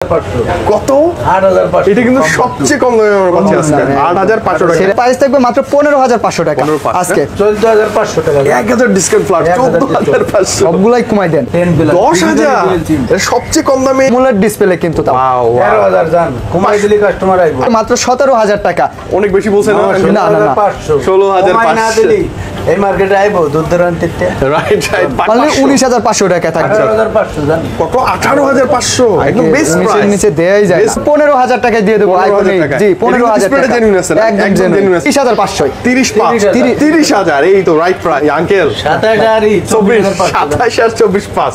কত? 8,500 এটা কিন্তু সবচেয়ে কম দামে আমরা পাচ্ছি আজকে 8,500 টাকা। সেটা প্রাইস থাকবে মাত্র 15,500 টাকা আজকে। 14,500 টাকা 1,000 ডিসকাউন্ট ফ্ল্যাট 14,500 সবগুলাই কমাই দেন। 10,000 এটা সবচেয়ে কম দামে মোলের ডিসপ্লে কিন্তু তাও 13,000 জান কমাই দিলি কাস্টমার আইবো মাত্র 17,000 টাকা। অনেক বেশি বলছেন না? না, না, না। 16,500 না দিলি এই মার্কেটে আইবো দুধ দরান্তিতে রাইট রাইট মানে 19,500 টাকা থাকবে। 18,500 জান কত? 18,500 একদম বেস্ট নিচে প্রাইস। নিচে দেয়াই যায় না। 15,000 টাকায় দিয়ে দেবো আইফোন 15,000 8 টাকা। জি এটা 15,000 ডিসপ্লেটা টাকা genuine আছে না? একদম একদম genuine। genuine আছে। 30,500 30,000 এই তো রাইট প্রাইস আঙ্কেল 27,000 27 আর 24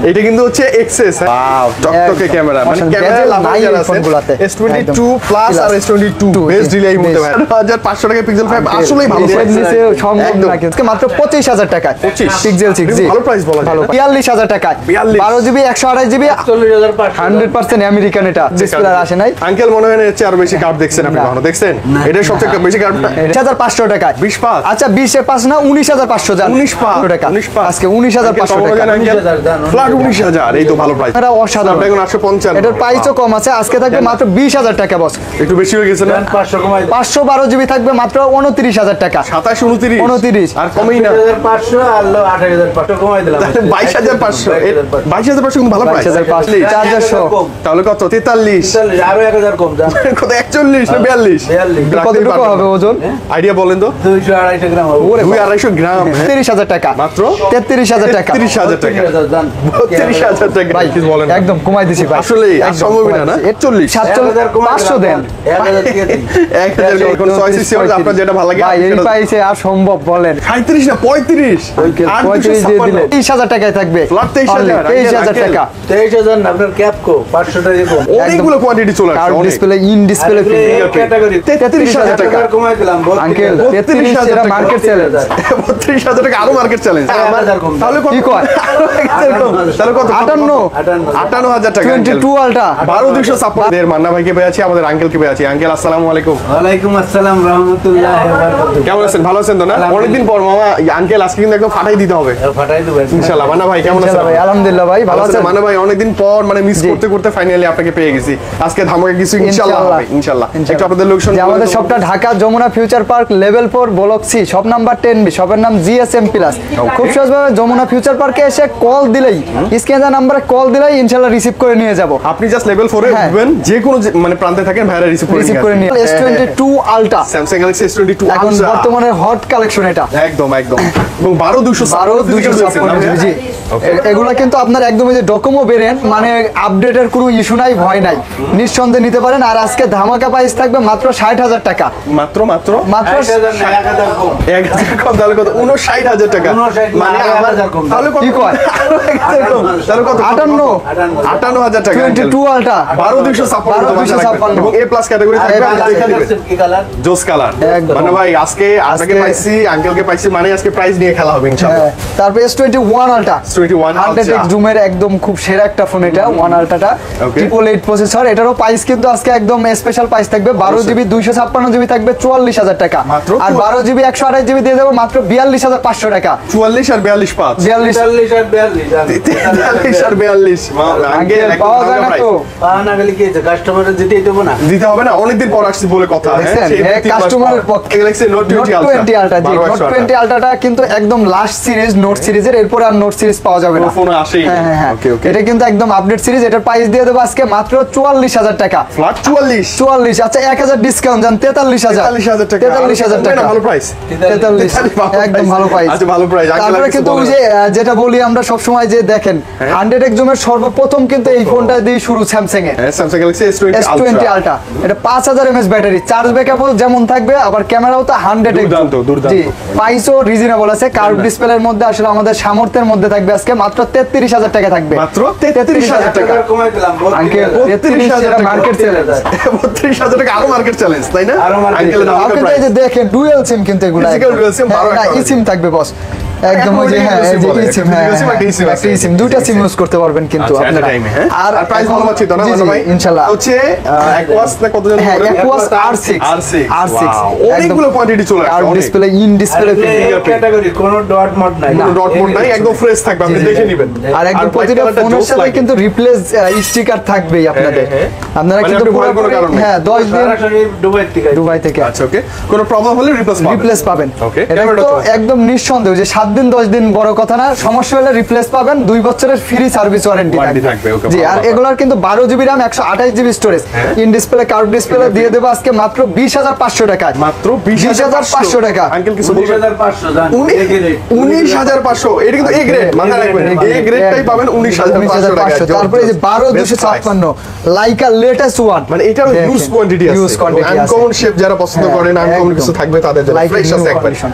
এটা কিন্তু হচ্ছে এক্সেস। ওয়াও টকটকে একদম। ক্যামেরা মানে অসাধারণ। ক্যামেরা Bezel লাভার নাই যারা এই আছে ফোনগুলাতে। S22 প্লাস আর S22 বেস্ট ডিলে এই মুহূর্তে ভাই 1500 টাকা পিক্সেল 5 আসলেই ভালো নিচে price। নিচে সম্ভব একদম। না কিন্তু মাত্র 25,000 টাকা 25 পিক্সেল 6 জি ভালো প্রাইস বলা যায় ভালো না? 42,000 টাকা 42 12 জিবি 128 জিবি 40,500 100% আমেরিকান এটা ডিসপ্লে আসে নাই। আঙ্কেল মনে হয় না এর চেয়ে আরো বেশি কার্ড দেখছেন আপনি না। কখনো দেখছেন? এটা সবচেয়ে বেশি কার্ড 2500 টাকা 20 পাস আচ্ছা 20 এর পাস না 19,500 জান 19 পাস টাকা 19 পাস আজকে 19,500 টাকা। 19,000 ফ্ল্যাট 19,000 এই তো ভালো প্রাইস। এটা অসাধারণ। এখন 855 এটার প্রাইসও কম আছে আজকে থাকবে মাত্র 20,000 টাকা বস। একটু বেশি হয়ে গেছে না? 500 কমাই 512 জিবি থাকবে মাত্র 29,000 টাকা 27 29 29 আর কমেই না 500 আর 28,500 কমাই দিলাম 22,500 22,500 কিন্তু ভালো প্রাইস 22,500 চার্জার সহ তাহলে কত 43 আরো 1,000 কম জান কত 41 না 42 কতটুকু হবে ওজন? আইডিয়া বলেন তো 200-250 গ্রাম হবে 200-250 গ্রাম 33,000 টাকা মাত্র 33,000 টাকা 33,000 টাকা 30,000 জান 32,000 টাকা ভাই কি বলেন একদম কমাই দিছি ভাই আসলে সম্ভবই না না 41 500 দেন 1,000 দিয়ে দিন 1000 কোন চয়েস সিওর আপনার যেটা ভালো লাগে ভাই এই প্রাইসে আর সম্ভব বলেন 37 না 35 35 দিয়ে দিলে 30,000 টাকায় থাকবে ফ্ল্যাট 23,000 23,000 টাকা 23,000 না আপনার ক্যাপ কো 500 টাকা কম অনেকগুলো কোয়ান্টিটি চলে আসছে কার্ড অনেক ডিসপ্লে ইন ডিসপ্লে ক্যাটাগরি 33,000 টাকা কমাই দিলাম আঙ্কেল 33 এর মার্কেট চ্যালেঞ্জ 32,000 টাকা আরো মার্কেট চ্যালেঞ্জ তাহলে কত কি কয়? তাহলে কত 58 58,000 টাকা 22 আলটা 12,256 এর মান্না ভাইকে পেয়ে আছি আমাদের আঙ্কেলকে পেয়ে আছি আঙ্কেল আসসালামু আলাইকুম ওয়ালাইকুম আসসালাম রাহমাতুল্লাহি ওয়া বারাকাতুহু কেমন আছেন ভালো আছেন তো না অনেকদিন পর মামা আঙ্কেল আজকে কিন্তু একদম ফাটাই দিতে হবে ফাটাই দেব ইনশাআল্লাহ মান্না ভাই কেমন আছেন ভাই আলহামদুলিল্লাহ ভাই ভালো আছেন মান্না ভাই অনেকদিন পর মানে মিস করতে করতে ফাইনালি আপনাকে পেয়ে গেছি আজকে ধামাকা কিছু ইনশাআল্লাহ হবে ইনশাআল্লাহ একটু আপনাদের লোকেশন যে আমাদের সবটা Dhaka Jamuna future park level 4 block C shop number 10 B শপের নাম জিএসএম প্লাস খুব সহজভাবে যমুনা ফিউচার পার্কে এসে কল দিলেই স্ক্রিনে নাম্বারে কল দিলেই ইনশাআল্লাহ রিসিভ করে নিয়ে যাব আপনি জাস্ট লেভেল 4 এ হ্যাঁ। উঠবেন যে কোনো মানে প্রান্তে থাকেন ভাইরা রিসিভ করে নিয়ে S22 আলটা স্যামসাং গ্যালাক্সি S22 এখন আলট্রা বর্তমানে হট কালেকশন এটা একদম একদম এবং 12,256 জি এগুলা কিন্তু আপনার একদম এই যে ডকোমো ভেরিয়েন্ট মানে আপডেটের কোনো ইস্যু নাই ভয় নাই নিঃসন্দেহে নিতে পারেন আর আজকে ধামাকা প্রাইস থাকবে মাত্র 60,000 টাকা মাত্র মাত্র মাত্র 1,000 কম 1000 কম তাহলে কত 59,000 টাকা 59 মানে না, আমার 1,000 কম। তাহলে কত কি কয়? তাহলে কত 58,000 টাকা 22 আলটা 12,256 এবং A+ ক্যাটাগরি থাকবে কি কালার জোস কালার একদম। মানে ভাই আজকে আপনাকে আজকে- পাইছি আঙ্কেলকে পাইছি মানে আজকে প্রাইস নিয়ে খেলা হবে হ্যাঁ, ইনশাআল্লাহ তারপর S21 আলটা 21 100x জুমের একদম খুব সেরা একটা ফোন এটা 1 আলটাটা Okay. 888 প্রসেসর এটারও প্রাইস কিন্তু আজকে একদম স্পেশাল প্রাইস থাকবে 12 জিবি 256 জিবি থাকবে 44,000 টাকা মাত্র আর 12 জিবি 128 জিবি দিয়ে দেবো মাত্র 42,500 টাকা 44 আর 42 পাঁচ 42 43 আর 42 জান 43 আর 42 আঙ্কেল আঙ্কেল পাওয়া যায় না তো না গেলে কি আছে কাস্টমারের দিতেই দেব না দিতে হবে না অনেকদিন পর আসছি বলে কথা দেখছেন, সেই হ্যাঁ, 3 মাস কাস্টমারের পর। পক্ষে। Galaxy Note 20 Note 20 আলটা জি 12 Note 20 আলটাটা কিন্তু একদম লাস্ট সিরিজ নোট সিরিজের এরপর আর নোট সিরিজ পাওয়া যাবে না কোনো ফোন আসেই হ্যাঁ হ্যাঁ হ্যাঁ ওকে ওকে এটা কিন্তু একদম আপডেট সিরিজ এটার প্রাইস দিয়ে দেবো আজকে মাত্র 44,000 টাকা ফ্ল্যাট 44 44 আচ্ছা 1,000 ডিসকাউন্ট জান 43,000 43,000 টাকা 43,000 টাকা ভালো প্রাইস 43 একদম ভালো প্রাইস আচ্ছা ভালো প্রাইস তারপরে কিন্তু ওই যে যেটা বলি আমরা সব সময় যে দেখেন 100x জুমের সর্বপ্রথম কিন্তু এই ফোনটা দিয়ে শুরু স্যামসাং এর হ্যাঁ Samsung Galaxy S20 S20 ultra এটা 5000 mAh ব্যাটারি চার্জ ব্যাকআপও যেমন থাকবে আবার ক্যামেরাও তো 100x দুর্দান্ত, দুর্দান্ত। জি প্রাইসও রিজনেবল আছে কার্ভ ডিসপ্লের মধ্যে আসলে আমাদের সামর্থ্যের মধ্যে থাকবে আজকে মাত্র 33,000 টাকা থাকবে মাত্র 33,000 টাকা কমাই দিলাম আঙ্কেল 33,000 টাকা মার্কেট চ্যালেঞ্জ 32,000 টাকা আরো মার্কেট চ্যালেঞ্জ তাই না আরো market আঙ্কেল challenge। দাম আপনি তো এই যে দেখেন ডুয়াল সিম কিন্তু এগুলা Physical dual SIM, হ্যাঁ, 12 না, একটা ই সিম থাকবে বস একদম ওই যে হ্যাঁ এই যে বলে, eSIM, একটা হ্যাঁ, physical SIM, হ্যাঁ, একটা eSIM একটা আছে। eSIM, দুইটা সিম ইউজ করতে পারবেন কিন্তু আচ্ছা, at a আপনারা। time, হ্যাঁ? আর প্রাইস ভালো পাচ্ছি তো না জি, জি, মান্না ভাই? ইনশাআল্লাহ। হচ্ছে Aquas না কত জানি হ্যাঁ, বলেন? Aquas R6 R6 Wow, অনেকগুলো কোয়ান্টিটি চলে আসছে, কার্ভ অনেক। ডিসপ্লে, ইন ডিসপ্লে ক্যাটাগরি কোনো ডট মট নাই কোনো ডট মোড নাই, একদম ফ্রেশ থাকবে, আপনি দেখে নেবেন। আর একদম white প্রতিটা colourটা ফোনের জোস সাথে লাগে। কিন্তু রিপ্লেস স্টিকার থাকবেই আপনাদের। হ্যাঁ। আপনারা মানে কিন্তু আপনি ভয়ের কোনো পুরোপুরি- কারণ নেই। হ্যাঁ 10 দিন সরাসরি দুবাই থেকে দুবাই থেকে আচ্ছা, ওকে। কোনো প্রবলেম হলে রিপ্লেস পাবেন। ওকে, এটা ক্যামেরাটা তো তো আছে। একদম নিঃসন্দেহ যে 7 দিন 10 দিন বড় কথা না, সমস্যা হলে রিপ্লেস পাবেন, 2 বছরের ফ্রি সার্ভিস ওয়ারেন্টি Warranty থাকবে, ওকে, জি, ভালো আর ব্যাপার। এগুলোর কিন্তু 12 GB RAM 128 GB storage, in display curve display দিয়ে দেবো আজকে মাত্র 20,500 টাকায়। মাত্র 20,500 টাকা। আঙ্কেল কিছু বলবেন? 19,500 জান 19,500 এটা কিন্তু এ গ্রেড, মাথায় রাখবেন, এ গ্রেডটাই পাবেন 19,500 টাকায়। 19,500 তারপরে এই যে 12,256 লাইকা লেটেস্ট ওয়ান, মানে এটারও হিউজ কোয়ান্টিটি আছে, হিউজ কোয়ান্টিটি আছে। আনকমন শেপ যারা পছন্দ হ্যাঁ, করেন, আনকমন একদম। কিছু থাকবে তাদের জন্য Like ফ্রেশ new আছে একবার। condition।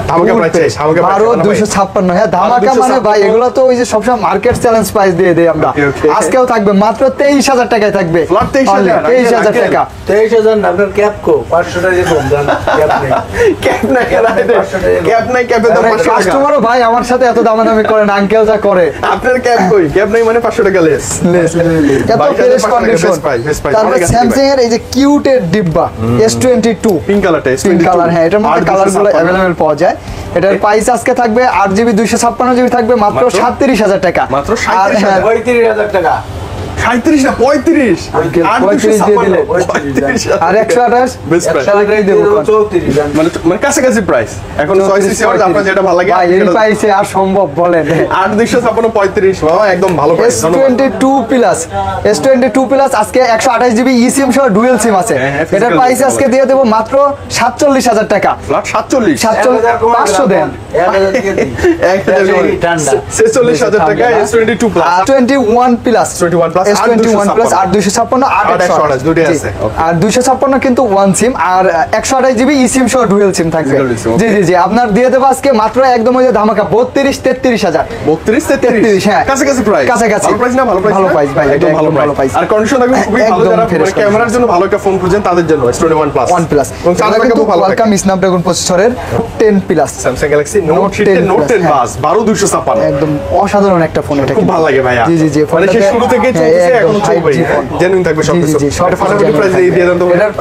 ধামাকা প্রাইস চাই, ধামাকা প্রাইস চাই, না ভাই? 12,256 হ্যাঁ, ধামাকা মানে 12,256 ভাই এগুলো তো ওই যে সবসময় মার্কেট চ্যালেঞ্জ প্রাইস দিয়ে দেই আমরা। Okay, okay. আজকেও থাকবে মাত্র 23,000 টাকায় থাকবে। Flat 23,000, 23,000 uncle. টাকা। 23,000 আপনার ক্যাপ কো 500 টাকা কম জান ক্যাপ নেই ক্যাপ নাই, ক্যাপ নাই, ক্যাপের দাম 500 টাকা। কাস্টমারও ভাই আমার সাথে এত দামাদামি করেন, আঙ্কেল যা করে। আপনার ক্যাপ কই? ক্যাপ নাই মানে 500 টাকা লেস। এত 22,500 ফ্রেশ টাকা, condition. best price, best price, তারপরে অনেক আছে স্যামসাং এর এই যে কিউটের ডিব্বা S22 পিঙ্ক কালারটা, পিঙ্ক কালার, হ্যাঁ এটার মধ্যে 8,256 কালারগুলো অ্যাভেলেবেল পাওয়া যায়। এটার প্রাইস আজকে থাকবে 8GB 256GB থাকবে মাত্র মাত্র 37,000 টাকা। মাত্র আর হ্যাঁ 35,000 টাকা 37 না 35, আঙ্কেল, 8,256 দিয়ে দিলে। 35,000 আর 128 বেস্ট প্রাইস। একশো টাকাই দেবো। 34 জান মানে কাছাকাছি প্রাইস। এখন চয়েস ইসে আপনার যেটা ভালো লাগে ভাই এই সেটা- প্রাইসে আর সম্ভব বলেন? 8,256 35, বাবা একদম ভালো price. S22 plus S22 plus আজকে 128GB eSIM সহ ডুয়াল সিম আছে। হ্যাঁ, হ্যাঁ, এটার physical প্রাইস দিতে আজকে হবে। দিয়ে দেবো মাত্র 47,000 টাকা। ফ্ল্যাট 47, 500 দেন। 1000 দিয়ে দিই 1000 ঠান্ডা 46,000 টাকা S22 প্লাস। আর 21 প্লাস 21 plus, S21 প্লাস 8,256 আর 256 828 দুটোই আছে, okay. আর 256 কিন্তু ওয়ান সিম আর 128GB eSIM সহ ডুয়াল সিম থাকবে। Dual SIM, okay. জি জি জি, আপনার দিয়ে দেবো আজকে মাত্র একদম ওই যে ধামাকা 33,000 32 33, 33, হ্যাঁ। কাছাকাছি প্রাইস। কাছাকাছি। ভালো প্রাইস না? ভালো প্রাইস ভালো না? price ভাই, একদম এটা ভালো একদম ভালো প্রাইস। price। আর কন্ডিশন থাকবে খুবই ভালো, একদম যারা fresh মানে ক্যামেরার জন্য ভালো একটা ফোন খুঁজেন তাদের জন্য S21 প্লাস। OnePlus এবং চার্জার কিন্তু খুব ভালো থাকে। ওয়েলকাম স্ন্যাপড্রাগন প্রসেসরের 10 plus Samsung Galaxy note Note 10 10 note 10 হ্যাঁ। বাস 12256। একদম অসাধারণ একটা ফোন এটা খুব কিন্তু। ভালো লাগে ভাইয়া। জি জি জি, মানে সেই ফোনটাতে- শুরু থেকে হ্যাঁ, চলতেছে, একদম এখনো চলবে। 5G phone. জেনুইন থাকবে জি, সবকিছু। জি, সব এটা কিছু ফাটাফাটি genuine প্রাইস থাকবে। দিয়ে দেন তো ভাই। এটার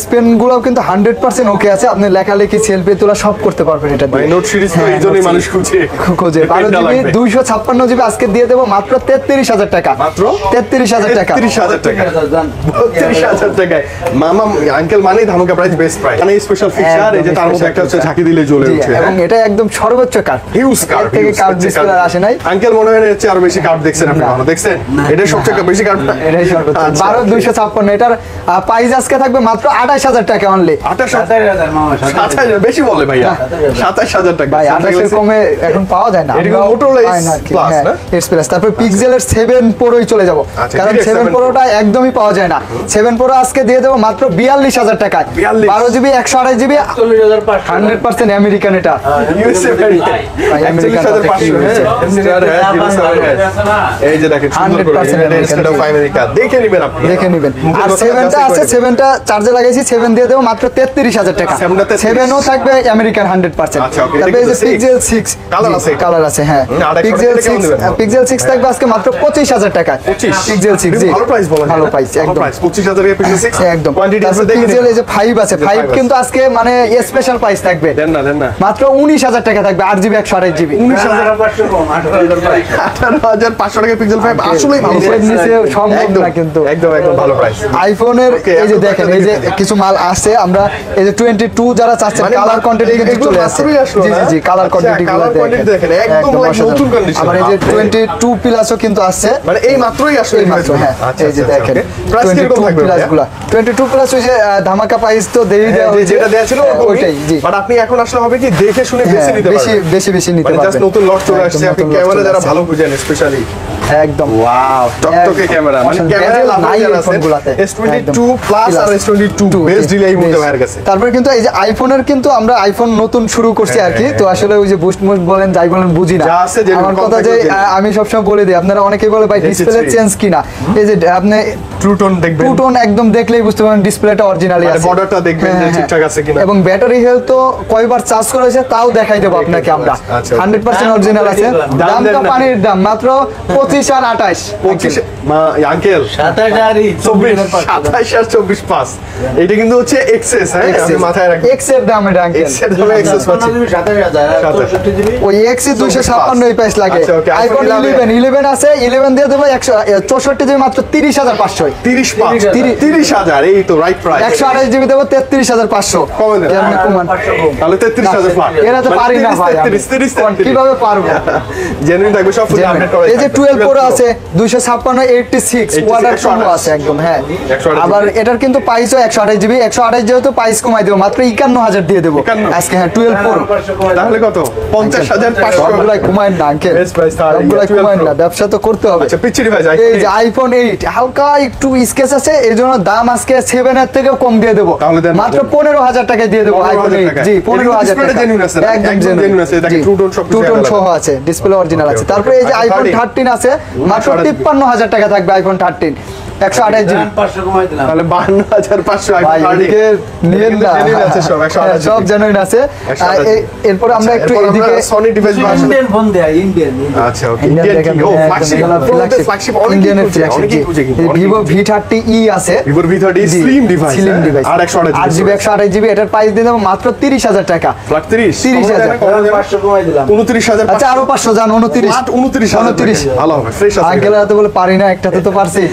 S Pen গুলো কিন্তু 100% ওকে আছে, আপনি লেখালেখি সেলফি তোলা সব করতে পারবেন এটা ভাই দিয়ে। নোট সিরিজ তো হ্যাঁ, এইজন্যই Note মানুষ খুঁজে। খোঁজে এই পেনটা 12GB লাগবে। 256GB আজকে দিয়ে দেবো মাত্র 33,000 টাকা। মাত্র 33,000 টাকা। 33,000 টাকা। 30,000 জান 32,000 টাকায় মামা আঙ্কেল মানেই ধামাকা প্রাইস, বেস্ট প্রাইস। মানে স্পেশাল ফিচার, এই যে তার মধ্যে একটা হচ্ছে ঝাঁকি দিলে জ্বলে জি, ওঠে। এবং এটা একদম সর্বোচ্চ কার হিউজ কার্ড থেকে কার্ড ডিসপ্লে আসে নাই। আঙ্কেল মনে হয় না এর চেয়ে আরো বেশি কার্ড দেখছেন আপনি, না। কখনো দেখছেন? এটা সবচেয়ে বেশি কার্ড। এটাই সর্বোচ্চ আচ্ছা, 12,256। এটার প্রাইস আজকে থাকবে মাত্র 28,000 টাকা অনলি। 27,000 মামা 27,000 বেশি বলে ভাইয়া, 27,000 টাকা। ভাই 28 কমে এখন পাওয়া যায় না। এটা কিন্তু আমরাও Motorola পাই না আর কি। Plus, হ্যাঁ, না? X Plus। তারপর পিক্সেলের 7 প্রোই চলে যাব, আচ্ছা, কারণ direct 7 7 প্রোটা একদমই পাওয়া যায় না। 7 প্রো আজকে দিয়ে দেবো মাত্র 42,000 টাকায়। 42 12GB 128GB 40,500 100% আমেরিকান এটা। USA ভাই। ভাই, আমেরিকান 41,500, হ্যাঁ। এই যে দেখেন সুন্দর করে 100% United States of America। দেখে নিবেন আপনি। দেখে নেবেন। মুখের আর কথাটা 7টা যাচাই আছে, করে নিবেন। 7টা চার্জে লাগাইছি, 7 দিয়ে দেবো মাত্র 33,000 টাকা। 7টা 33 7ও থাকবে আমেরিকান 100%। আচ্ছা, okay, তারপরে এই যে এটা কিন্তু পিক্সেল 6 Colour আছে এটা? কালার আছে, হ্যাঁ। আর 100 পিক্সেল টাকা কেমন 6 দিবেন? পিক্সেল 6 থাকবে আজকে মাত্র 25,000 টাকা। 25 পিক্সেল 6 জি, ভালো প্রাইস বলেন। ভালো প্রাইস একদম। 25,000 এর পিক্সেল 6 একদম। কোয়ান্টিটি আছে তারপর দেখে পিক্সেল নিবেন। এই যে 5 আছে, 5 5 কিন্তু আজকে মানে স্পেশাল প্রাইস থাকবে দেন না মাত্র 19,000 টাকা থাকবে 8GB 128GB। 19,500 কম 18,500 18,500 টাকা পিক্সেল 5 আসলেই ভালো এর প্রাইস। নিচে সম্ভব একদম না কিন্তু। একদম ভালো প্রাইস। আইফোনের Okay, এই যে এখন দেখেন, একটা এই যে দেখে কিছু মাল আছে, আমরা এই যে 22 যারা চাচ্ছেন মানে কালার কোয়ান্টিটি কিন্তু এগুলো চলে আসছে। মাত্রই আসলো জি না? জি জি, কালার আচ্ছা, কোয়ান্টিটি গুলো colour quantity দেখেন, একদম like অসাধারণ। নতুন condition। আবার এই যে বাপরে। 22 প্লাসও কিন্তু আছে। মানে এই মাত্রই আসলে এই মাত্র, হ্যাঁ। আচ্ছা, এই যে আচ্ছা, দেখেন okay. প্রাইস কিরকম 22 থাকবে প্লাস ভাইয়া? গুলা 22 প্লাস ওই যে ধামাকা প্রাইস তো দেই দেওয়া হ্যাঁ, হয়েছে। যেটা দেয়া ছিল হ্যাঁ, ওইটাই জি। বাট আপনি এখন আসলে হবে কি দেখে শুনে হ্যাঁ, বেশি নিতে বেশি পারবেন। বেশি নিতে মানে জাস্ট পারবেন। নতুন লট চলে একদম আসছে, আপনি নতুন lot ক্যামেরা চলে যারা আসছে। ভালো বুঝেন স্পেশালি একদম ওয়াও টকটকে ক্যামেরা, মানে ক্যামেরা Bezel লাভার নাই যারা এই আছেন ফোনগুলাতে। S22 একদম। প্লাস আর S22 বেস্ট ডিলে এই মুহূর্তে ভাইয়ের কাছে। তারপরে কিন্তু এই যে আইফোনের কিন্তু আমরা আইফোন নতুন শুরু করছি আর কি, তো আসলে ওই যে বুস্ট মুস্ট বলেন যাই বলেন বুঝি না। যা আছে যেরকম আমার কথা compact যে যেরকম। আমি সবসময় বলে দিই, আপনারা অনেকেই বলে ভাই ডিসপ্লে HC3 চেঞ্জ কিনা, এই যে আপনি ট্রুটন দেখবেন, টুটন একদম দেখলেই বুঝতে পারেন ডিসপ্লেটা অরিজিনালি মানে আছে। borderটা দেখবেন যে হ্যাঁ, ঠিকঠাক আছে কিনা। এবং ব্যাটারি হেলথ তো কয়বার চার্জ করেছে তাও দেখাই দেবো আপনাকে আমরা। আচ্ছা। 100% অরিজিনাল আছে। দাম দামটা দেন না। পানির দাম মাত্র 25 আর 28। 25 আঙ্কেল 27 আর 24 27 আর 24 পাস। এটা কিন্তু হচ্ছে এক্সেস, হ্যাঁ আপনি মাথায় রাখবেন। X এর দাম এটা আঙ্কেল। এক্সেস দামে এক্সেস পাচ্ছি। 27,000 জিবি ওই X এ 256 এই প্রাইস লাগে। আচ্ছা, okay, আইফোন iPhone 11 আছে, 11 দিয়ে দেবো 164 জিবি মাত্র 30,500। 30 পাস 30,000, এই তো রাইট প্রাইস। 128 জিবি দেবো 33,500। কমে দেন। এমনি কমান। তাহলে 33,000 পাস। এরা তো পারি না ভাই আমি। 33 কিভাবে পারবো? জেনুইন থাকবে, সব ফুল আপডেট করা। এই যে 12 Pro আছে 256 86 ওয়াটার প্রুফ আছে একদম। হ্যাঁ 128 আবার এটার কিন্তু প্রাইসও 128 জিবি, 128 যেহেতু প্রাইস কমাই দেবো মাত্র 51,000 দিয়ে দেবো 51? আজকে। হ্যাঁ 12 Pro তাহলে কত? 50,500। সবগুলাই কমাইন না আঙ্কেল, Best price তাহলে সবগুলাই 12 কমাইন Pro। না, ব্যবসা তো করতে হবে। আচ্ছা পিচ্ছি ডিভাইস এই যে আইফোন 8 হালকা একটু স্কেচ আছে, এর জন্য দাম আজকে 7 এর থেকেও কম দিয়ে দেবো, তাহলে দেন, মাত্র দেন। 15,000 টাকায় দিয়ে দেবো আইফোন 15,000 8। টাকায়। জি এটা 15,000 display টাকা genuine আছে না? একদম একদম genuine আছে, এটাকে জি। True Tone সবকিছু True Tone available। সহ আছে, ডিসপ্লে অরিজিনাল আছে। Okay, তারপরে এই যে okay. আইফোন 13 13 আছে মাত্র 53,000 টাকা থাকবে আইফোন 13 128 জিবি। 500 কমাই দিলাম। তাহলে 52,500 ভাই আইফোন এদিকে নিয়েন না, genuine আছে সব 128 সব জেনুইন আছে। 128 এরপর আমরা একটু এরপর আমরা এদিকে সনি ডিভাইস ইন্ডিয়ান ফোন দেয়া ইন্ডিয়ান আচ্ছা ওকে ইন্ডিয়ান ইন্ডিয়ান দেখেন, কি ও হ্যাঁ, ফ্ল্যাগশিপ একদম flagship, ফ্ল্যাগশিপ ইন্ডিয়ানের অনেকেই flagship, খুঁজে কিন্তু জি। Vivo V30e আছে, Vivo V30 slim device slim device আর 128 8GB 128 জিবি, এটার প্রাইস দিয়ে দেবো মাত্র 30,000 টাকা। ফ্ল্যাগ 30 30,000 500 কমাই দিলাম। 29,000 আচ্ছা আরো 500 যান 29 29,000 ভালো হবে ফ্রেশ আছে আঙ্কেল তো বলে পারি না, একটাতে তো পারছি।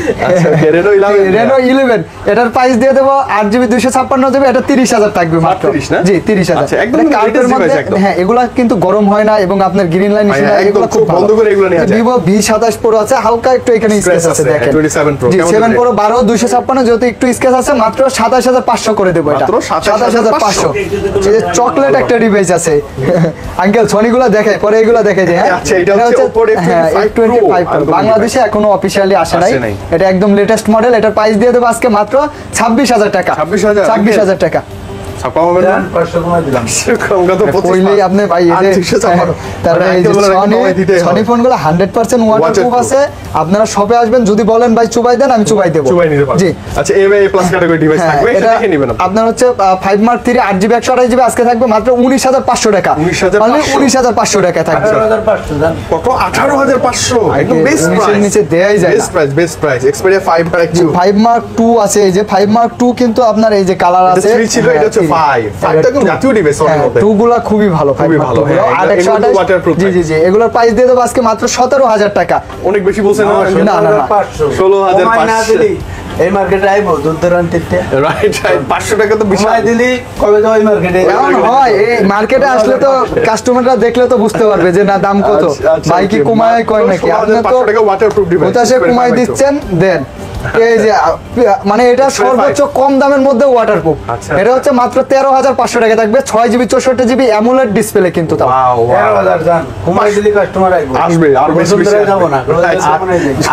Reno 11 Reno 11 এটার প্রাইস দিয়ে দেবো 8GB 256 এটা 30,000 থাকবে মাত্র। 30 না? জি 30,000। আচ্ছা, একদম এটা কার্ডের latest মধ্যে, device একদম। হ্যাঁ এগুলা কিন্তু গরম হয় না এবং আপনার গ্রিন লাইন ইস্যু হ্যাঁ, না, একদম এগুলো খুব চোখ বন্ধ করে এগুলো নেওয়া যায়। Vivo V27 Pro আছে, হালকা একটু এখানে Scratch স্কেচ আছে আছে, দেখেন। 27 Pro, জি কেমন 7 rate? Pro 12 256 যেহেতু একটু স্কেচ আছে মাত্র 27,500 করে দেবো এটা। মাত্র 27,500 এই যে চকলেট একটা ডিভাইস আছে আঙ্কেল, সনিগুলো দেখাই পরে এগুলো দেখাই যে হ্যাঁ আচ্ছা, এটা হচ্ছে Oppo হ্যাঁ F25 F25 Pro, Pro। বাংলাদেশে এখনো অফিশিয়ালি আসে নাই, আসে নাই। এটা একদম লেটেস্ট মডেল। এটার প্রাইস দিয়ে দেবো আজকে মাত্র 26,000 টাকা। 26,000 26,000 টাকা। ছাপা হবে না 500 কমাই দিলাম। কম কত 25 কইলেই আপনি ভাই এই যে তারপরে এই যে সনি ফোনগুলো 100% ওয়াটারপ্রুফ Waterproof। আছে। আপনারা শপে আসবেন, যদি বলেন ভাই চুবাই দেন আমি চুবাই দেবো। চুবাই নিতে পারবেন। জি আচ্ছা এ প্লাস ক্যাটাগরি ডিভাইস হ্যাঁ, থাকবে, এটা এটা দেখে নেবেন আপনি। আপনার হচ্ছে 5 Mark 3 8GB 128 জিবি আজকে থাকবে মাত্র 19,500 টাকা। 19,500 Only 19,500 টাকা থাকবে। 18,500 জান। কত 18,500 একদম আগে বেস্ট নিচের প্রাইস নিচে দেয়াই যায় না। বেস্ট প্রাইস Xperia 5 আর জি, X2 5 Mark 2 আছে, এই যে 5 Mark 2 কিন্তু আপনার এই যে কালার এটা আছে। 3 ছিল, এটা হচ্ছে 5 টা একদম জাতীয় ডিভাইস অনেক হ্যাঁ, মধ্যে 2 গুলা খুবই ভালো, 5 খুবই Mark ভালো, 2 গুলো। হ্যাঁ, আর এগুলো 128 waterproof জি জি জি, এগুলোর প্রাইস দিয়ে দেবো আজকে মাত্র 17,000 টাকা। অনেক বেশি বলছেন না না, না, না। 16,500 কমাই না দিলি এই মার্কেটে আইবো দূর দূরান্তিতে রাইট 500 টাকা তো বিশাল কমাই দিলি কবে তো ওই মার্কেটে এমন হয় এই মার্কেটে আসলে তো কাস্টমাররা দেখলে তো বুঝতে পারবে যে না দাম কত, ভাই কি কমায় কয় নাকি। আপনি তো 500 টাকা ওয়াটারপ্রুফ ডিভাইস ওটাসে কমাই দিচ্ছেন দেন। এই যে মানে এটা সর্বোচ্চ কম দামের মধ্যে ওয়াটারপ্রুফ। আচ্ছা। এটা হচ্ছে মাত্র 13,500 টাকা থাকবে, 6GB 64GB অ্যামোলেড ডিসপ্লে কিন্তু তাও। ওয়াও 13,000 জান কমাই দিলি কাস্টমার আইবো আসবে, আর বেশি বেশি বসুন্ধরায় যাবো না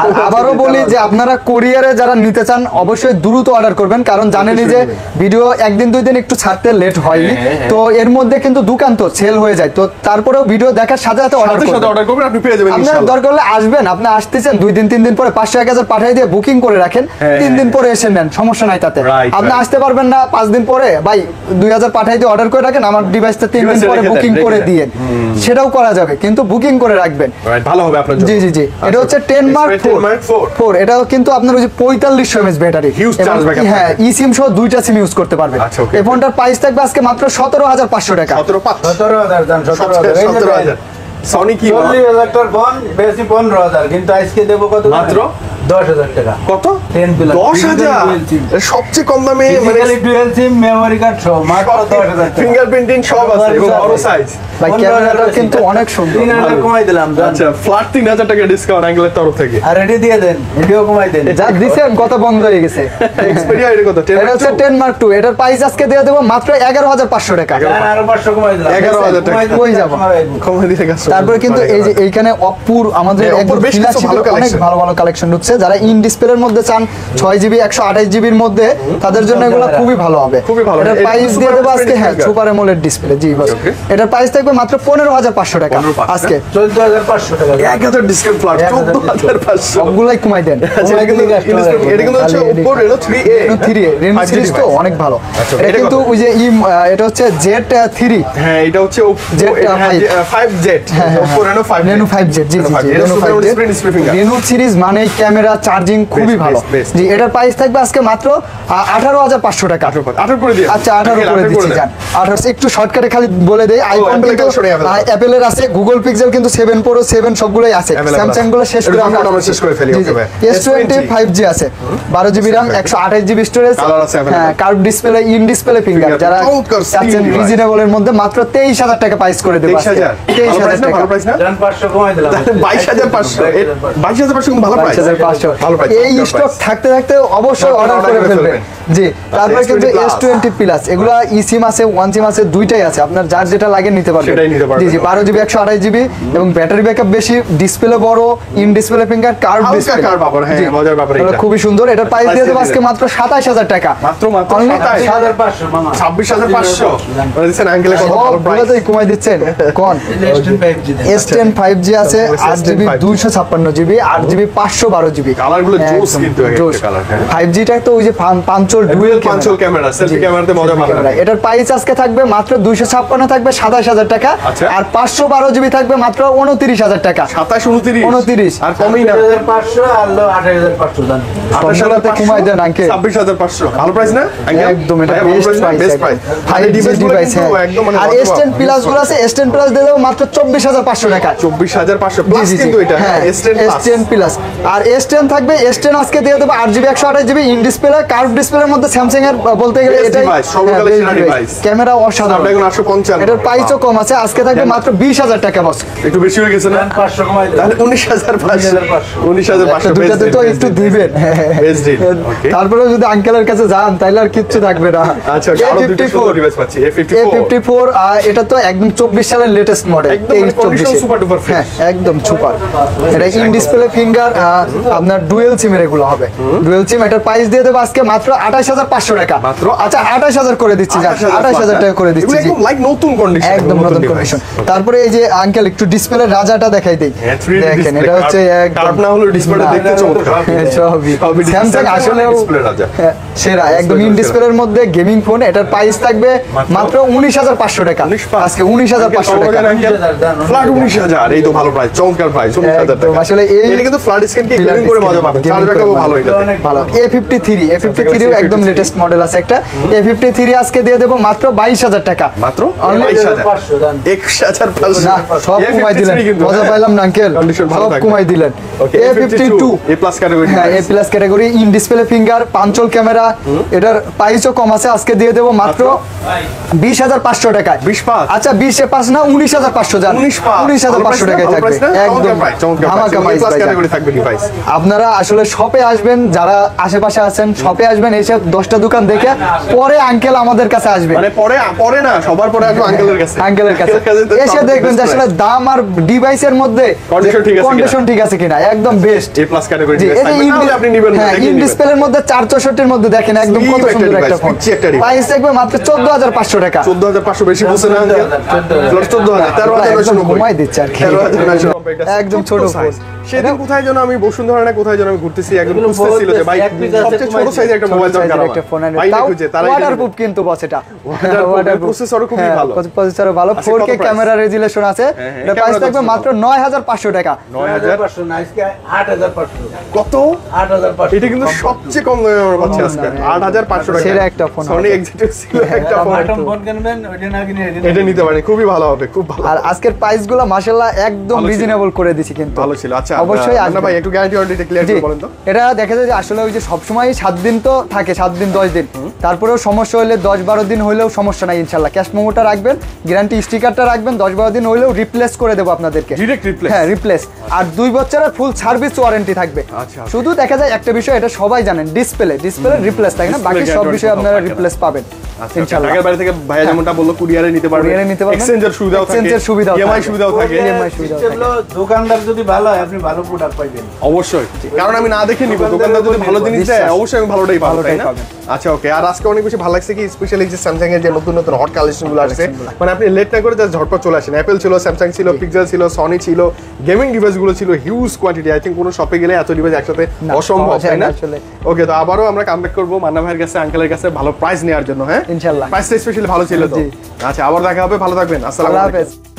আর আবারও বলি যে আপনারা কোরিয়ারে যারা নিতে চান অবশ্যই দ্রুত অর্ডার করবেন, কারণ জানেনই যে ভিডিও একদিন দুই দিন একটু ছাড়তে লেট হয়, তো এর মধ্যে কিন্তু দোকান তো সেল হয়ে যায়, তো তারপরেও ভিডিও দেখার সাথে সাথে অর্ডার সাথে সাথে করবেন। অর্ডার করবেন আপনি পেয়ে যাবেন আপনার ইনশাআল্লাহ। দরকার হলে আসবেন, আপনি আসতেছেন 2 দিন 3 দিন পরে 500-1000 পাঠিয়ে দিয়ে বুকিং করে রাখেন, 3 দিন পরে এসে নেন, সমস্যা নাই তাতে। Right, আপনি right. আসতে পারবেন না 5 দিন পরে, ভাই 2000 পাঠিয়ে দিয়ে অর্ডার করে রাখেন, আমার ডিভাইসটা 3 দিন ডিভাইসে পরে রেখে দেন, বুকিং রেখে করে দেন। দিয়ে সেটাও করা যাবে, কিন্তু বুকিং করে রাখবেন। রাইট ভালো হবে আপনার জন্য। জি জি জি, এটা হচ্ছে 10 Mark 4 এটাও কিন্তু আপনার ওই যে 4500 mAh battery, Huge charge backup হ্যাঁ থাকবে। ই সিম সহ দুইটা সিম ইউজ করতে পারবেন। আচ্ছা, okay. এই ফোনটার প্রাইস থাকবে আজকে মাত্র 17,500 টাকা। 17,000 জান 17,000 সনি কি 40,000 টাকার ফোন বেশি 15,000 কিন্তু আজকে দেবো কত মাত্র 10,000 টাকা। কত? 10 প্লাস 10,000 সবচেয়ে কম দামে মানে ডুয়াল সিম মেমোরি কার্ড সহ মাত্র 10,000 টাকা। ফিঙ্গারপ্রিন্টিং সব আছে এবং বড় সাইজ। ভাই ক্যামেরাটা কিন্তু অনেক সুন্দর 3,000 কমাই দিলাম জান। আচ্ছা ফ্ল্যাট 3,000 টাকা ডিসকাউন্ট অ্যাঙ্গেলের তরফ থেকে। আর রেডি দিয়ে দেন, এটিও কমাই দেন। যা দিছেন কত বন্ধ হয়ে গেছে। এক্সপেরিয়া এটা কত? এটা হচ্ছে 10 Mark II, এটার প্রাইস আজকে দিয়ে দেবো মাত্র 11,500 টাকা। জান, আরো 500 কমাই দিলাম। 11,000 টাকা। কই যাবো? কমে দিয়ে গেছে। তারপরে কিন্তু এই যে এইখানে অপুর আমাদের হ্যাঁ, একদম অপুর বেশ কিছু flagship ভালো অনেক collection। ভালো ভালো কালেকশন ঢুকছে। যারা ইন ডিসপ্লের মধ্যে চান 6GB 128GB এর মধ্যে, তাদের জন্য এগুলো খুবই ভালো হবে। খুবই ভালো। এটার এটা প্রাইস Super দিয়ে দেবো আজকে, AMOLED হ্যাঁ finger। সুপার অ্যামোলেড ডিসপ্লে, জি বস। Okay. এটার প্রাইস থাকবে মাত্র 15,500 টাকা 15,500 আজকে। 14,500 টাকা। 1000 ডিসকাউন্ট ফ্ল্যাট 14,500। সবগুলাই কমাই দেন। আচ্ছা এটা কিন্তু এটা কিন্তু হচ্ছে Oppo Reno 3A। Reno 3A, Reno 5G series তো device। অনেক ভালো। আচ্ছা, এটা এটা কিন্তু কত? ওই যে এটা হচ্ছে Z3, হ্যাঁ এটা হচ্ছে Oppo Jet, 5Z। Oppo Reno 5Z। Reno 5Z, জি জি জি, এটা Reno Super 5Z। AMOLED display finger। Reno series মানে ক্যামেরা চার্জিং খুবই Best, ভালো। best, best। জি এটার প্রাইস থাকবে আজকে মাত্র 18,500 টাকা। 18 করে দিয়ে। আচ্ছা 18 করে দিচ্ছি দেন। জান। 18 একটু শর্টকাটে খালি বলে দেই, আইফোন Apple কিন্তু collection available। অ্যাপেলের আছে, গুগল পিক্সেল কিন্তু 7 Pro 7 সবগুলোই আছে। Available স্যামসাং আছে। গুলো শেষ করে এরকম আমরা শেষ করে ফেলি, জি, okay জি। ভাই। S20 5G আছে, 12GB RAM, 128GB storage, Color আছে available। হ্যাঁ curve display, in display finger. Finger, যারা চমৎকার চাচ্ছেন slim device। রিজনেবল এর মধ্যে মাত্র 23,000 টাকা প্রাইস করে দেব আজকে। 23,000 23,000 টাকা। ভালো প্রাইস না? জান 500 কমাই দিলাম। 22,500 22,500 কিন্তু ভালো প্রাইস। 22,500 ভালো প্রাইস। এই স্টক থাকতে থাকতে অবশ্যই Order অর্ডার করে করে ফেলবেন। ফেলবেন। জি তারপরে S20 কিন্তু plus। S20 প্লাস, এগুলা ই সিম আছে, ওয়ান সিম আছে, দুইটাই আছে, আপনার যার যেটা লাগে নিতে পারবেন। সেটাই নিতে পারবেন। জি জি 12GB 128GB এবং ব্যাটারি ব্যাকআপ বেশি, ডিসপ্লে বড়, ইন ডিসপ্লে ফিঙ্গার, কার্ভ হালকা ডিসপ্লে। curve আবার, হ্যাঁ, মজার ব্যাপার এটা। খুবই সুন্দর। এটার প্রাইস দিয়ে দেবো আজকে মাত্র 27,000 টাকা। মাত্র Only 27,500 মামা। 26,500 মানে দিচ্ছেন আঙ্কেলে কত ভালো প্রাইস। সবগুলোতেই কমাই দিচ্ছেন কোন? S10 5G দেন। S10 5G আছে, S10 8GB 5G 256GB, 8GB 512GB। কালারগুলো জোস একদম কিন্তু এক একটা জোস। কালার, হ্যাঁ। 5G টা তো ওই যে পাঞ্চল ডুয়েল পাঞ্চল ক্যামেরা, সেলফি ক্যামেরাতে মজা পাবেন। ক্যামেরা। এটার প্রাইস আজকে থাকবে মাত্র 256 থাকবে 27,000 টাকা। আচ্ছা। আর 512GB থাকবে মাত্র 29,000 টাকা। 27 29 29 আর কমই না। 28,500 আর 28,500 জান। 28,000 কমাই দেন আঙ্কেল। 26,500 ভালো প্রাইস না আঙ্কেল? একদম এটা ভাই, ভালো বেস্ট price না? Price, Best price। আর এই device গুলো ডিভাইস, কিন্তু হ্যাঁ। একদম মানে আর লাজবাব। S10 প্লাস গুলো আছে, S10 প্লাস দিয়ে দেবো মাত্র 24,500 টাকা। 24,500 জি, প্লাস জি, জি। কিন্তু এটা হ্যাঁ, S10 plus। S10 plus. আর S10 থাকবে, S10 আজকে দিয়ে দেবো 8GB 128GB in display, curve ডিসপ্লের মধ্যে স্যামসাং এর বলতে গেলে Best এটাই device, সর্বকালের সেরা device। ক্যামেরা অসাধারণ। Snapdragon 855 এটার প্রাইসও কম আছে, আজকে থাকবে মাত্র 20,000 টাকা বস। একটু বেশি হয়ে গেছে না? জান 500 কমাই দিলাম। তাহলে 19,500 19,500 দুইটাতে তো একটু দিবেন। Best deal. ওকে তারপরে যদি আঙ্কেলের কাছে যান তাহলে আর কিচ্ছু থাকবে না। আচ্ছা আরো দুটো সুন্দর ডিভাইস পাচ্ছি A54 A54 এটা তো একদম 24 সালের লেটেস্ট মডেল, একদম মানে condition super duper fresh। হ্যাঁ একদম সুপার। এটা ইন ডিসপ্লে ফিঙ্গার, আপনার ডুয়েল সিমের এগুলো হবে, ডুয়েল সিম। এটার প্রাইস দিয়ে দেবো আজকে মাত্র 28,500 টাকা। মাত্র? আচ্ছা 28,000 করে দিচ্ছি, জান 28,000 টাকা করে দিচ্ছি। এগুলো জি একদম লাইক নতুন কন্ডিশন, একদম নতুন কন্ডিশন। তারপরে এই যে আঙ্কেল একটু ডিসপ্লের রাজাটা দেখাই দেই, হ্যাঁ, 3D দেখেন display। এটা হচ্ছে একদম কার্ভ না হলেও ডিসপ্লেটা দেখতে চমৎকার। সবই স্যামসাং আসলে ডিসপ্লে রাজা। সেরা, একদম ইন ডিসপ্লের মধ্যে গেমিং ফোন। এটার প্রাইস থাকবে মাত্র 19,500 টাকা 19,500 আজকে, 19,500 টাকা। ফ্ল্যাট 19,000 এই তো ভালো প্রাইস, চমৎকার প্রাইস 19,000 একদম, টাকা। আসলে এই এটা কিন্তু ফ্ল্যাট স্ক্রিন কি গেমিং করে মজা পাবেন, চার্জ ব্যাকআপও ভালো এটা। ভালো। A53 একদম লেটেস্ট মডেল আছে একটা, A53 আজকে দিয়ে দেবো মাত্র 22,000 টাকা। মাত্র Only 500 জান। 21,500 না সব কমাই দিলেন, মজা পাইলাম না আঙ্কেল, সব কমাই দিলেন। A52 A প্লাস ক্যাটাগরি, হ্যাঁ A plus category, in display finger, পাঞ্চল camera. এটার প্রাইসও কম আছে, আজকে দিয়ে দেবো মাত্র 20,500 টাকায়। 20,500 আচ্ছা 20,500 না 19,500 জান, 19,500 টাকায় থাকবে একদম ধামাকা প্রাইস ভাই জান। ক্যাটাগরি থাকবে ডিভাইস। আপনারা আসলে শপে আসবেন, যারা আশেপাশে আছেন শপে আসবেন, এসে 10টা দোকান দেখে পরে আঙ্কেল আমাদের কাছে আসবে, মানে পরে না, সবার পরে আসবে আঙ্কেলের কাছে। আঙ্কেলের কাছে এসে দেখবেন যে আসলে দাম আর ডিভাইসের মধ্যে Condition ঠিক আছে কিনা। কন্ডিশন ঠিক আছে কিনা, একদম best. A plus category G, device এটা থাকবে, তাহলে আপনি নেবেন না, হ্যাঁ দেখে ইন নেবেন। ডিসপ্লের মধ্যে 464 এর মধ্যে দেখেন একদম Slim কত একটা সুন্দর একটা device, ফোন। পিচ্চি একটা device। প্রাইস থাকবে মাত্র 14,500 টাকা। 14,500 বেশি বলছে না আঙ্কেল? 14,000 13,990 কমাই দিচ্ছে আর কি। 13,990 একদম ছোট সাইজ। ফোন। সেদিন কোথায় যেন আমি বসুন্ধরা না কোথায় যেন আমি ঘুরতেছি, একজন এগুলো খুঁজতেছিল যে ভাই এক piece আছে, সবচেয়ে ছোট তোমার সাইজের একটা মোবাইল দরকার সাইজের আমার। একটা ফোন পাই না খুঁজে, তারাই ওয়াটারপ্রুফ কিন্তু বস এটা Waterproof, processor ও খুবই ভালো। প্রসেসর ভালো, আচ্ছা, 4K কত price? ক্যামেরা রেজুলেশন আছে। হ্যাঁ, এটা প্রাইস ক্যামেরা থাকবে দেখছি মাত্র 9,500 টাকা। 9,000 না আজকে 8,500 কত? 8,500 এটা কিন্তু সবচেয়ে কম দামে আমরা পাচ্ছি আজকে 8,500 টাকা। সেরা একটা ফোন Sony হবে। Executive ছিল একটা ফোন। বাটন ফোন কিনবেন ওইটা না কিনে এটা নিতে পারেন, খুবই ভালো হবে, খুব ভালো। আর আজকের প্রাইস গুলো মাশাআল্লাহ একদম ভালো ছিল। রিজনেবল করে দিছি কিন্তু। ভালো ছিল। আচ্ছা অবশ্যই না আসবেন। ভাই একটু গ্যারান্টি ওয়ারেন্টি ক্লিয়ার জি, করে বলেন তো। এটা দেখা যায় যে আসলে ওই যে সবসময় 7 দিন তো থাকে, 7 দিন 10 দিন, তারপরেও সমস্যা হলে 10-12 দিন হইলেও সমস্যা নাই ইনশাল্লাহ। ক্যাশ মেমোটা রাখবেন, গ্যারান্টি স্টিকারটা রাখবেন, 10-12 দিন হইলেও রিপ্লেস করে দেবো আপনাদেরকে। Direct replace? হ্যাঁ, রিপ্লেস। আর 2 বছরের ফুল সার্ভিস ওয়ারেন্টি থাকবে। আচ্ছা। শুধু দেখা যায় একটা বিষয়, এটা সবাই জানেন, ডিসপ্লে রিপ্লেস থাকে না, Display বাকি সব guarantee বিষয়ে কোথাও আপনারা থাকে না। রিপ্লেস পাবেন আচ্ছা, ইনশাল্লাহ। ঢাকার বাইরে থেকে ভাইয়া যেমনটা বললো কুরিয়ারে নিতে পারবেন, কুরিয়ারে নিতে পারবেন। এক্সচেঞ্জের সুবিধাও থাকে, এক্সচেঞ্জের সুবিধাও ইএমআই থাকে। সুবিধাও থাকে। EMI সুবিধাও থাকে। দোকানদার যদি ভালো হয় আপনি ভালো প্রোডাক্ট পাইবেন। অবশ্যই, কারণ আমি না দেখে নিব, দোকানদার যদি ভালো জিনিস দেয় বিশ্বাস। অবশ্যই আমি ভালোটাই পাবো, তাই না? পাবেন। আচ্ছা ওকে। আর আজকে অনেক বেশি ভালো লাগছে কি স্পেশালি যে স্যামসাং এর যে নতুন নতুন হট কালেকশন গুলো আসছে, মানে আপনি লেট না করে জাস্ট ঝটপট চলে আসেন। অ্যাপেল ছিল, স্যামসাং ছিল, পিক্সেল ছিল, সনি ছিল, গেমিং ডিভাইস গুলো ছিল হিউজ কোয়ান্টিটি। আই থিংক কোনো শপে গেলে এত ডিভাইস একসাথে না, অসম্ভব, পাওয়া যায় তাই না? না আসলে। ওকে, তো আবারও আমরা কামব্যাক করবো মান্না ভাইয়ের কাছে, আঙ্কেলের কাছে ভালো প্রাইস নেওয়ার জন্য। হ্যাঁ ইনশাল্লাহ। প্রাইসটা স্পেশালি ভালো ছিল তো। জি। আচ্ছা, আবার দেখা হবে, ভালো থাকবেন, আসসালামু আল্লাহ আলাইকুম। হাফেজ।